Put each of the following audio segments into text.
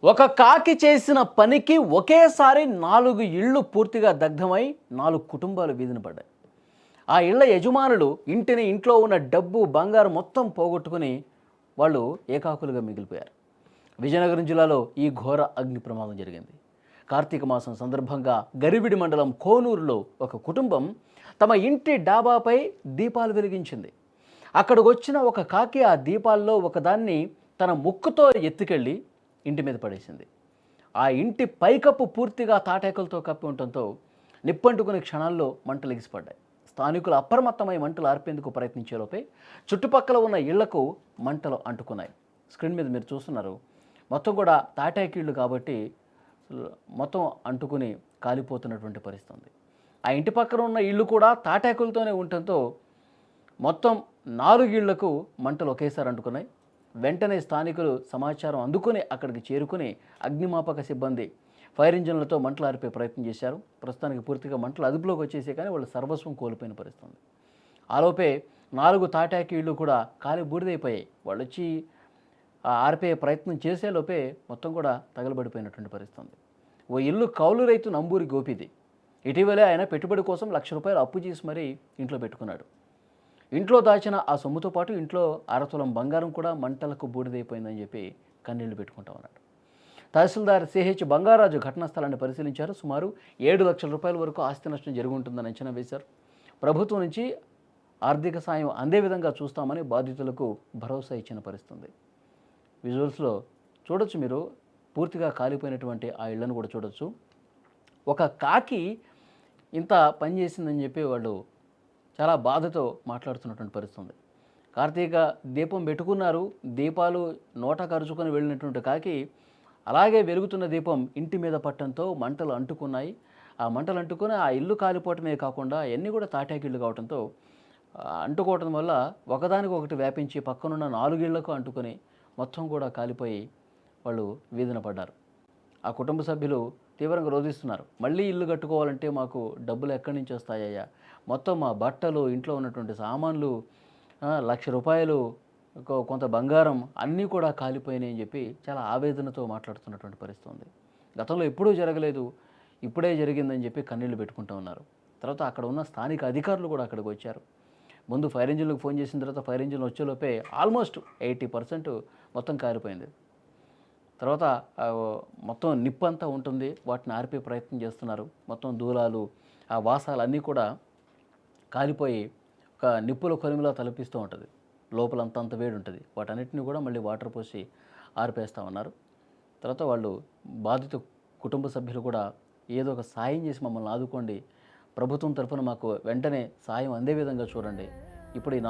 ఒక కాకి చేసిన పనికి ఒకేసారి 4 ఇళ్ళు పూర్తిగా దగ్ధమై 4 కుటుంబాలు వీధిన పడ్డాయి. ఆ ఇళ్ల యజమానులు ఇంట్లో ఉన్న డబ్బు, బంగారం మొత్తం పోగొట్టుకుని వాళ్ళు ఏకాకులుగా మిగిలిపోయారు. విజయనగరం జిల్లాలో ఈ ఘోర అగ్ని ప్రమాదం జరిగింది. కార్తీక మాసం సందర్భంగా గరివిడి మండలం కోనూరులో ఒక కుటుంబం తమ ఇంటి డాబాపై దీపాలు వెలిగించింది. అక్కడికి వచ్చిన ఒక కాకి ఆ దీపాల్లో ఒకదాన్ని తన ముక్కుతో ఎత్తుకెళ్ళి ఇంటి మీద పడేసింది. ఆ ఇంటి పైకప్పు పూర్తిగా తాటాకులతో కప్పి ఉండటంతో నిప్పంటుకునే క్షణాల్లో మంటలు ఎగిసిపడ్డాయి. స్థానికులు అప్రమత్తమై మంటలు ఆర్పేందుకు ప్రయత్నించేలోపే చుట్టుపక్కల ఉన్న ఇళ్లకు మంటలు అంటుకున్నాయి. స్క్రీన్ మీద మీరు చూస్తున్నారు, మొత్తం కూడా తాటాకీళ్ళు కాబట్టి మొత్తం అంటుకుని కాలిపోతున్నటువంటి పరిస్థితి ఉంది. ఆ ఇంటి పక్కన ఉన్న ఇళ్ళు కూడా తాటాకులతోనే ఉండటంతో మొత్తం 4 ఇళ్లకు మంటలు ఒకేసారి అంటుకున్నాయి. వెంటనే స్థానికులు సమాచారం అందుకుని అక్కడికి చేరుకుని అగ్నిమాపక సిబ్బంది ఫైర్ ఇంజన్లతో మంటలు ఆర్పే ప్రయత్నం చేశారు. ప్రస్తుతానికి పూర్తిగా మంటలు అదుపులోకి వచ్చేసే కానీ వాళ్ళు సర్వస్వం కోల్పోయిన పరిస్థితి. ఆలోపే 4 తాటాకి ఇళ్ళు కూడా కాలి బూడిదైపోయాయి. వాళ్ళు వచ్చి ఆర్పే ప్రయత్నం చేసేలోపే మొత్తం కూడా తగలబడిపోయినటువంటి పరిస్థితి. ఓ ఇల్లు కౌలు రైతు నంబూరి గోపిది. ఇటీవలే ఆయన పెట్టుబడి కోసం ₹1,00,000 అప్పు చేసి మరీ ఇంట్లో పెట్టుకున్నాడు. ఇంట్లో దాచిన ఆ సొమ్ముతో పాటు ఇంట్లో అరతులం బంగారం కూడా మంటలకు బూడిదైపోయిందని చెప్పి కన్నీళ్లు పెట్టుకుంటా ఉన్నాడు. తహసీల్దార్ సిహెచ్ బంగారాజు ఘటనా స్థలాన్ని పరిశీలించారు. సుమారు ₹7,00,000 వరకు ఆస్తి నష్టం జరుగుంటుందని అంచనా వేశారు. ప్రభుత్వం నుంచి ఆర్థిక సాయం అందే విధంగా చూస్తామని బాధితులకు భరోసా ఇచ్చిన పరిస్థితుంది. విజువల్స్లో చూడొచ్చు, మీరు పూర్తిగా కాలిపోయినటువంటి ఆ ఇళ్లను కూడా చూడొచ్చు. ఒక కాకి ఇంత పని చేసిందని చెప్పి వాళ్ళు చాలా బాధతో మాట్లాడుతున్నటువంటి పరిస్థితి. కార్తీక దీపం పెట్టుకున్నారు, దీపాలు నోట కరుచుకొని వెళ్ళినటువంటి కాకి అలాగే వెలుగుతున్న దీపం ఇంటి మీద పట్టడంతో మంటలు అంటుకున్నాయి. ఆ మంటలు అంటుకొని ఆ ఇల్లు కాలిపోవటమే కాకుండా అన్నీ కూడా తాటాకిళ్ళు కావడంతో అంటుకోవటం వల్ల ఒకదానికొకటి వ్యాపించి పక్కనున్న 4 ఇళ్లకు అంటుకొని మొత్తం కూడా కాలిపోయి వాళ్ళు వీధిన పడ్డారు. ఆ కుటుంబ సభ్యులు తీవ్రంగా రోధిస్తున్నారు. మళ్ళీ ఇల్లు కట్టుకోవాలంటే మాకు డబ్బులు ఎక్కడి నుంచి వస్తాయ్యా, మొత్తం మా బట్టలు, ఇంట్లో ఉన్నటువంటి సామాన్లు, ₹1,00,000 కొంత బంగారం అన్నీ కూడా కాలిపోయినాయి అని చెప్పి చాలా ఆవేదనతో మాట్లాడుతున్నటువంటి పరిస్థితి ఉంది. గతంలో ఎప్పుడూ జరగలేదు, ఇప్పుడే జరిగిందని చెప్పి కన్నీళ్లు పెట్టుకుంటూ ఉన్నారు. తర్వాత అక్కడ ఉన్న స్థానిక అధికారులు కూడా అక్కడికి వచ్చారు. ముందు ఫైర్ ఇంజిన్లకు ఫోన్ చేసిన తర్వాత ఫైర్ ఇంజిన్ వచ్చేలోపే ఆల్మోస్ట్ 80% మొత్తం కాలిపోయింది. తర్వాత మొత్తం నిప్పంతా ఉంటుంది, వాటిని ఆర్పే ప్రయత్నం చేస్తున్నారు. మొత్తం దూలాలు, ఆ వాసాలు అన్నీ కూడా కాలిపోయి ఒక నిప్పుల కొలిమిలా తలపిస్తూ ఉంటుంది. లోపలంతా అంత వేడి ఉంటుంది. వాటన్నిటిని కూడా మళ్ళీ వాటర్ పోసి ఆర్పేస్తూ ఉన్నారు. తర్వాత వాళ్ళు బాధిత కుటుంబ సభ్యులు కూడా ఏదో ఒక సాయం చేసి మమ్మల్ని ఆదుకోండి, ప్రభుత్వం తరఫున మాకు వెంటనే సాయం అందే విధంగా చూడండి, ఇప్పుడు ఈ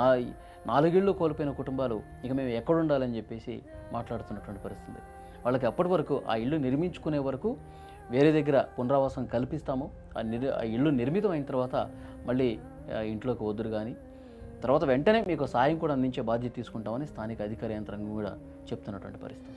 4 ఇళ్ళు కోల్పోయిన కుటుంబాలు ఇక మేము ఎక్కడుండాలని చెప్పేసి మాట్లాడుతున్నటువంటి పరిస్థితి. వాళ్ళకి అప్పటి వరకు ఆ ఇల్లు నిర్మించుకునే వరకు వేరే దగ్గర పునరావాసం కల్పిస్తాము, ఆ ఇల్లు నిర్మితం అయిన తర్వాత మళ్ళీ ఇంట్లోకి వద్దురు కానీ తర్వాత వెంటనే మీకు సాయం కూడా అందించే బాధ్యత తీసుకుంటామని స్థానిక అధికార యంత్రాంగం కూడా చెప్తున్నటువంటి పరిస్థితి.